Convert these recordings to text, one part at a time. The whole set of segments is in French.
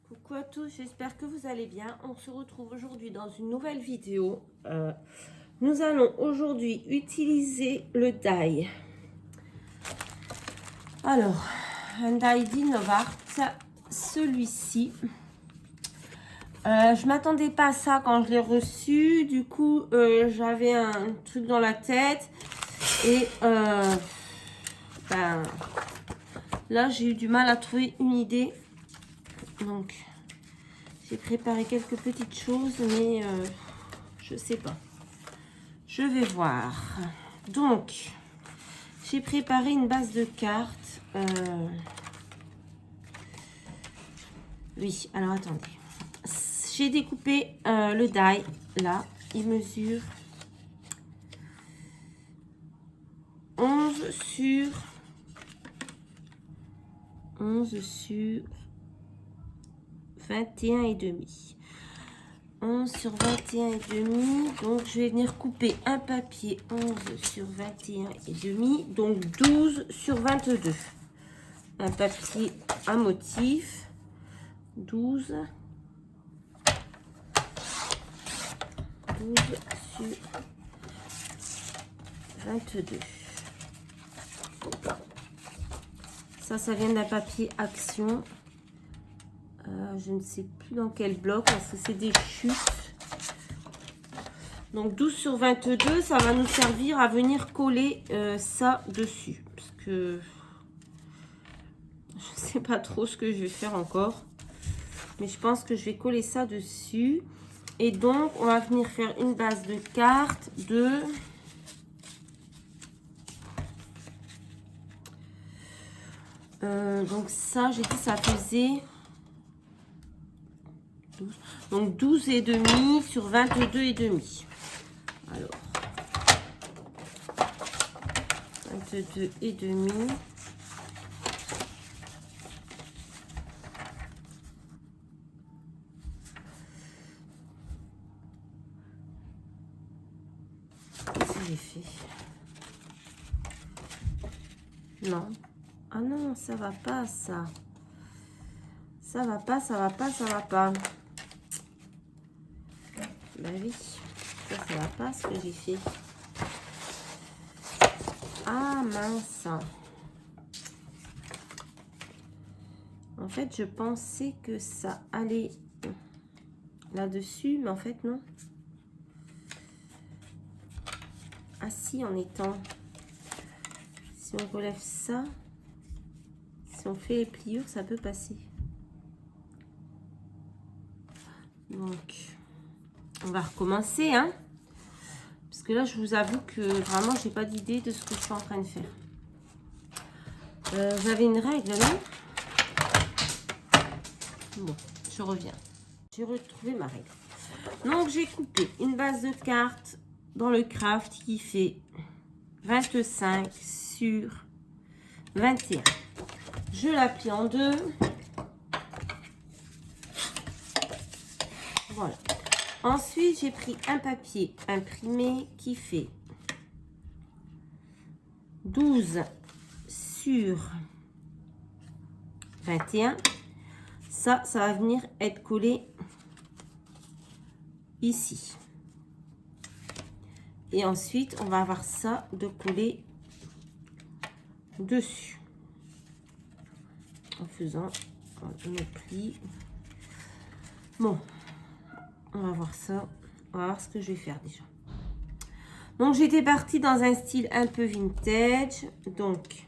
Coucou à tous, j'espère que vous allez bien. On se retrouve aujourd'hui dans une nouvelle vidéo. Nous allons aujourd'hui utiliser le die. Alors, un die d'Innovart, celui-ci. Je m'attendais pas à ça quand je l'ai reçu. Du coup, j'avais un truc dans la tête. Et là, j'ai eu du mal à trouver une idée. Donc, j'ai préparé quelques petites choses, mais je sais pas. Je vais voir. Donc, j'ai préparé une base de cartes. Oui, alors attendez. J'ai découpé le die, là. Il mesure 11 sur 21 et demi. 11 sur 21 et demi. Donc, je vais venir couper un papier 11 sur 21 et demi. Donc, 12 sur 22. Un papier à motif. 12 sur 22. Ça vient d'un papier Action. Je ne sais plus dans quel bloc parce que c'est des chutes. Donc 12 sur 22, ça va nous servir à venir coller ça dessus. Parce que je ne sais pas trop ce que je vais faire encore. Mais je pense que je vais coller ça dessus. Et donc, on va venir faire une base de cartes de... donc ça, j'ai dit ça faisait... 12. Donc 12 et demi sur 22 et demi. Alors, 22 et demi. Qu'est-ce que j'ai fait? Non. Ah non, ça va pas, ça. Ça va pas, ça va pas, ça va pas. Bah oui, ça va pas ce que j'ai fait. Ah mince. En fait, je pensais que ça allait là-dessus, mais en fait, non. Ah si, en étant... Si on relève ça, si on fait les pliures, ça peut passer. Donc, on va recommencer, hein. Parce que là, je vous avoue que vraiment, j'ai pas d'idée de ce que je suis en train de faire. J'avais une règle, non? Bon, je reviens. J'ai retrouvé ma règle. Donc, j'ai coupé une base de cartes dans le craft qui fait 25 sur 21. Je la plie en deux. Voilà. Ensuite, j'ai pris un papier imprimé qui fait 12 sur 21. Ça va venir être collé ici. Et ensuite, on va avoir ça de coller dessus. En faisant un pli. Bon, on va voir ça. On va voir ce que je vais faire déjà. Donc, j'étais partie dans un style un peu vintage. Donc,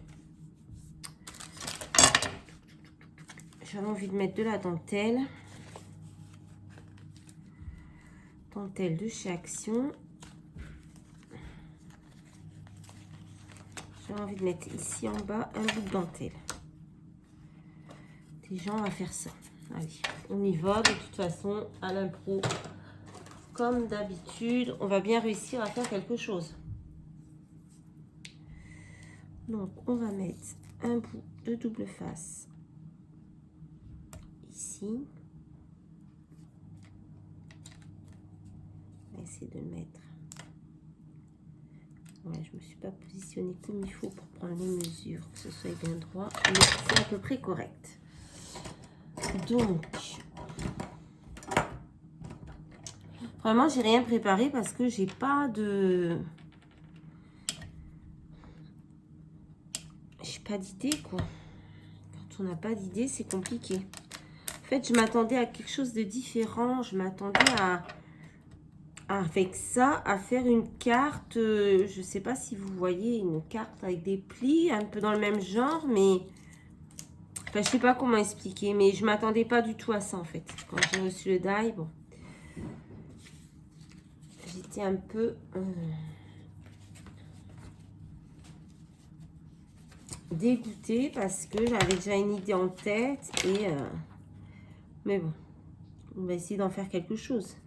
j'avais envie de mettre de la dentelle. Dentelle de chez Action. J'ai envie de mettre ici en bas un bout de dentelle. Déjà, on va faire ça. Allez, on y va. De toute façon, à l'impro, comme d'habitude, on va bien réussir à faire quelque chose. Donc, on va mettre un bout de double face ici. On va essayer de le mettre. Ouais, je me suis pas positionnée comme il faut pour prendre les mesures, que ce soit bien droit, mais c'est à peu près correct. Donc, vraiment, j'ai rien préparé parce que j'ai pas de... J'ai pas d'idée, quoi. Quand on n'a pas d'idée, c'est compliqué. En fait, je m'attendais à quelque chose de différent. Je m'attendais avec ça, à faire une carte. Je sais pas si vous voyez une carte avec des plis, un peu dans le même genre, mais... Enfin, je sais pas comment expliquer, mais je m'attendais pas du tout à ça, en fait. Quand j'ai reçu le die, bon... J'étais un peu... dégoûtée parce que j'avais déjà une idée en tête et mais bon, on va essayer d'en faire quelque chose.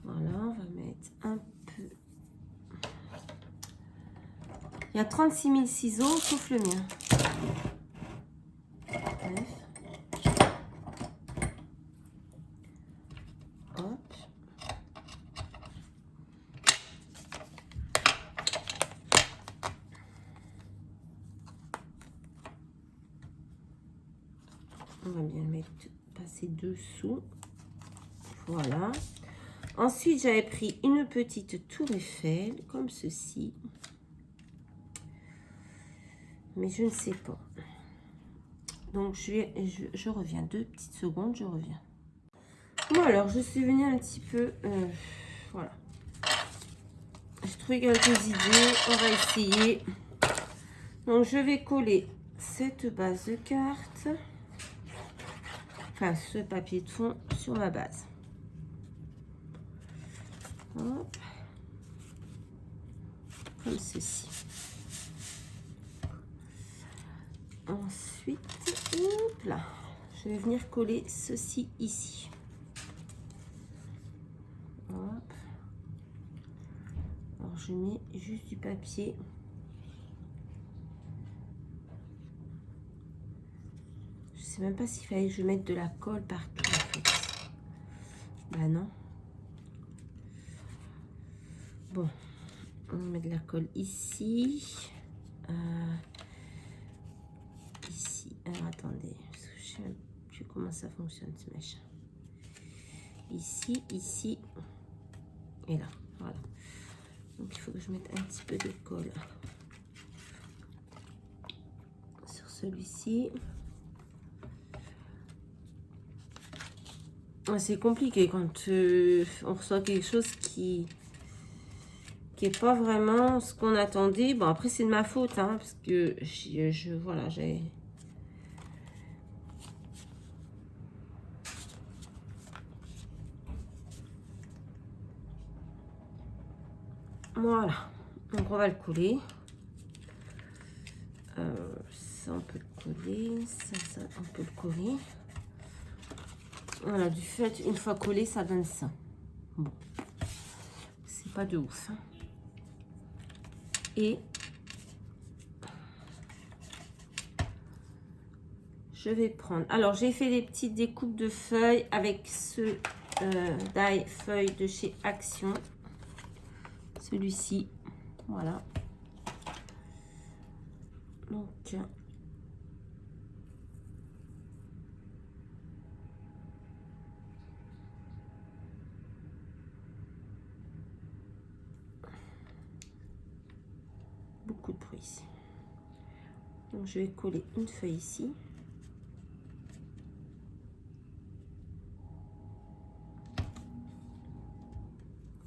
Voilà, on va mettre un peu. Il y a 36 000 ciseaux sauf le mien. Bref. Hop. On va bien le mettre, passer dessous. Voilà. Ensuite, j'avais pris une petite tour Eiffel, comme ceci. Mais je ne sais pas. Donc, je reviens 2 petites secondes, je reviens. Bon, alors, je suis venue un petit peu... voilà. J'ai trouvé quelques idées. On va essayer. Donc, je vais coller cette base de carte. Enfin, ce papier de fond sur ma base. Hop. Comme ceci. Ensuite, hop là, je vais venir coller ceci ici. Hop. Alors, je mets juste du papier. Je sais même pas s'il fallait que je mette de la colle partout, en fait. Bah non. Bon, on met de la colle ici. Ici. Alors, attendez. Parce que je sais même plus comment ça fonctionne, ce machin. Ici, ici. Et là. Voilà. Donc, il faut que je mette un petit peu de colle sur celui-ci. C'est compliqué quand on reçoit quelque chose qui est pas vraiment ce qu'on attendait. Bon, après, c'est de ma faute, hein, parce que voilà, j'ai... Voilà. Donc, on va le coller. Ça, on peut le coller. Ça, on peut le coller. Voilà, du fait, une fois collé, ça donne ça. Bon. C'est pas de ouf, hein. Et... je vais prendre... Alors, j'ai fait des petites découpes de feuilles avec ce die feuille de chez Action. Celui-ci. Voilà. Donc... beaucoup de bruit ici. Donc, je vais coller une feuille ici.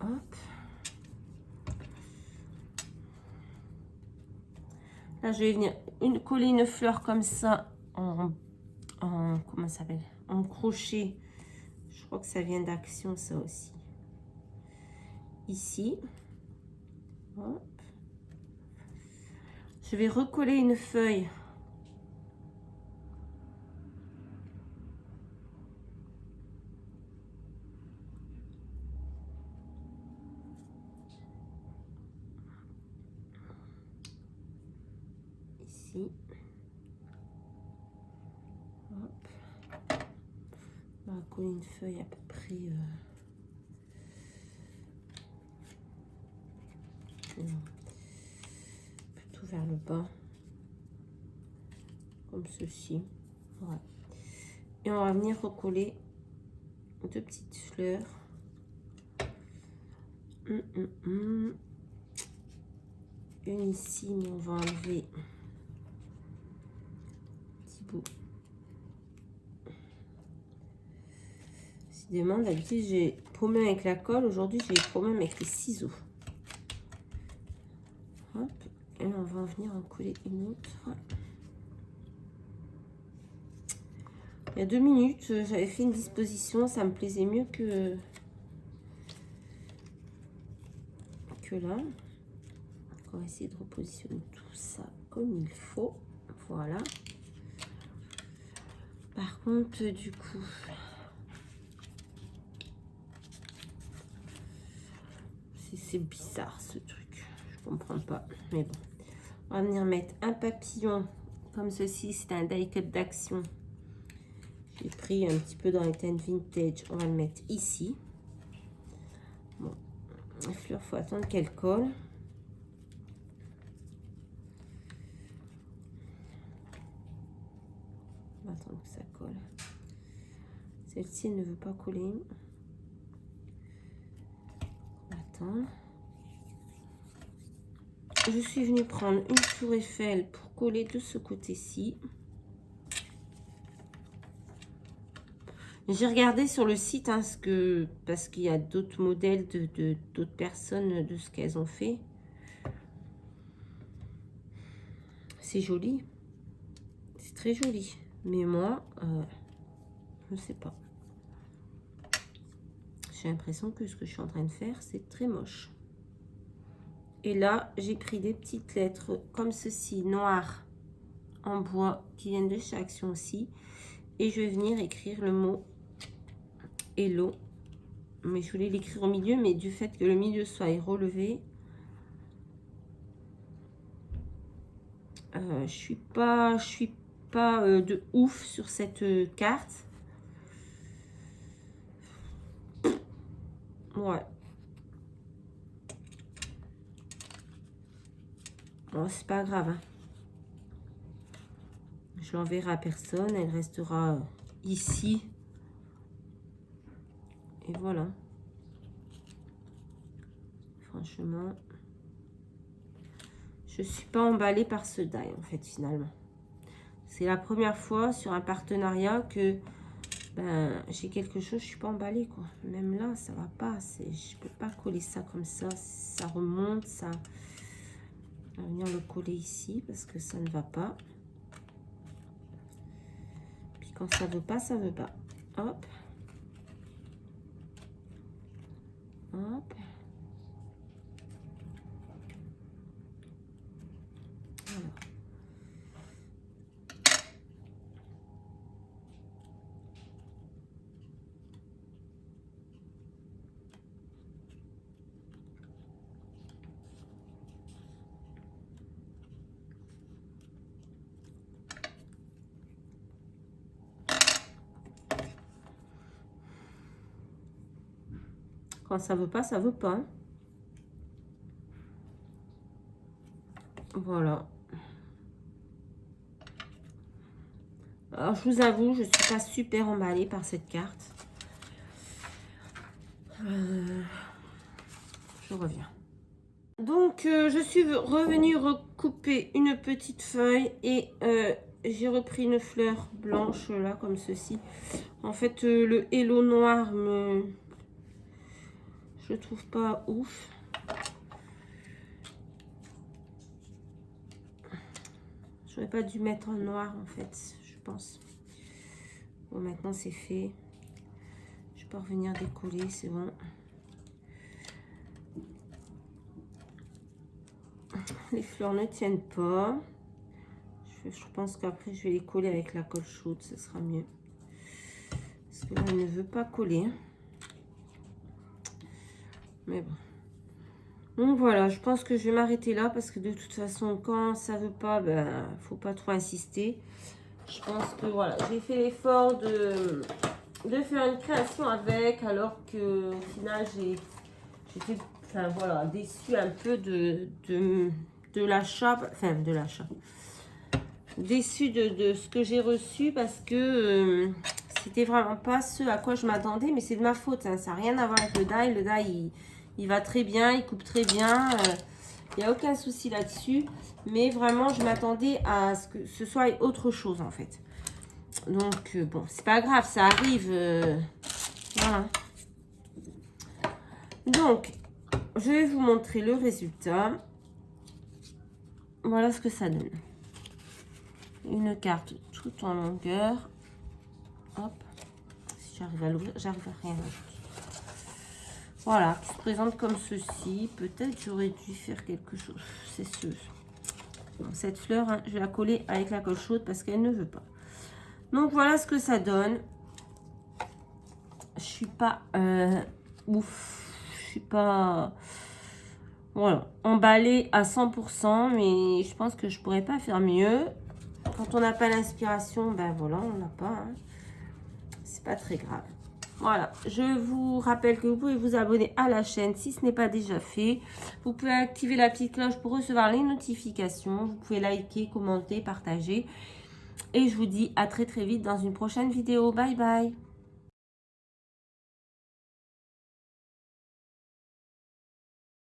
Hop. Là, je vais venir coller une fleur comme ça en comment ça s'appelle? En crochet. Je crois que ça vient d'Action, ça aussi. Ici. Hop. Je vais recoller une feuille. Ici. Hop. On va coller une feuille à peu près... non, vers le bas. Comme ceci. Voilà. Et on va venir recoller 2 petites fleurs. Une ici, mais on va enlever un petit bout. Décidément, d'habitude j'ai problème avec la colle. Aujourd'hui, j'ai des problèmes avec les ciseaux. Hop. Et on va venir en coller une autre. Il y a 2 minutes, j'avais fait une disposition. Ça me plaisait mieux que là. On va essayer de repositionner tout ça comme il faut. Voilà. Par contre, du coup, c'est bizarre ce truc. Je comprends pas. Mais bon. On va venir mettre un papillon comme ceci. C'est un die cut d'action. J'ai pris un petit peu dans les teintes vintage. On va le mettre ici. Bon. La fleur, il faut attendre qu'elle colle. On va attendre que ça colle. Celle-ci, elle ne veut pas coller. On va attendre. Je suis venue prendre une tour Eiffel pour coller de ce côté-ci. J'ai regardé sur le site hein, parce qu'il y a d'autres modèles d'autres personnes de ce qu'elles ont fait. C'est joli. C'est très joli. Mais moi, je ne sais pas. J'ai l'impression que ce que je suis en train de faire, c'est très moche. Et là, j'ai pris des petites lettres comme ceci, noires, en bois, qui viennent de chez Action aussi. Et je vais venir écrire le mot Hello. Mais je voulais l'écrire au milieu, mais du fait que le milieu soit relevé, je suis pas de ouf sur cette carte. Ouais. Bon, c'est pas grave. Hein. Je l'enverrai à personne. Elle restera ici. Et voilà. Franchement, je suis pas emballée par ce die en fait finalement. C'est la première fois sur un partenariat que ben, j'ai quelque chose, je suis pas emballée quoi. Même là, ça va pas. Je peux pas coller ça comme ça. Ça remonte, ça. On va venir le coller ici parce que ça ne va pas. Puis quand ça veut pas, ça veut pas. Hop. Hop. Voilà. Quand ça veut pas, ça veut pas. Voilà. Alors, je vous avoue, je suis pas super emballée par cette carte. Je reviens. Donc, je suis revenue recouper une petite feuille et j'ai repris une fleur blanche là, comme ceci. En fait, le hello noir, je trouve pas ouf. J'aurais pas dû mettre en noir en fait, je pense. Bon, maintenant c'est fait. Je peux revenir décoller, c'est bon. Les fleurs ne tiennent pas. Je pense qu'après je vais les coller avec la colle chaude, ce sera mieux. Parce que là, elle ne veut pas coller. Mais bon. Donc voilà, je pense que je vais m'arrêter là parce que de toute façon, quand ça veut pas, ben, faut pas trop insister. Je pense que voilà, j'ai fait l'effort de faire une création avec, alors que au final, j'étais enfin, voilà, déçue un peu de de l'achat, enfin de l'achat. Déçue de ce que j'ai reçu parce que c'était vraiment pas ce à quoi je m'attendais, mais c'est de ma faute, hein, ça n'a rien à voir avec le die. Le die, il va très bien, il coupe très bien, il n'y a aucun souci là-dessus, mais vraiment je m'attendais à ce que ce soit autre chose en fait. Donc bon, c'est pas grave, ça arrive, voilà. Donc, je vais vous montrer le résultat. Voilà ce que ça donne. Une carte tout en longueur. Hop. Si j'arrive à l'ouvrir, j'arrive à rien. Voilà, qui se présente comme ceci. Peut-être j'aurais dû faire quelque chose. C'est ce. Bon, cette fleur, hein, je vais la coller avec la colle chaude parce qu'elle ne veut pas. Donc voilà ce que ça donne. Je suis pas ouf. Je suis pas... Voilà, emballée à 100%, mais je pense que je pourrais pas faire mieux. Quand on n'a pas l'inspiration, ben voilà, on n'a pas. Hein. C'est pas très grave. Voilà, je vous rappelle que vous pouvez vous abonner à la chaîne si ce n'est pas déjà fait. Vous pouvez activer la petite cloche pour recevoir les notifications. Vous pouvez liker, commenter, partager. Et je vous dis à très très vite dans une prochaine vidéo. Bye bye.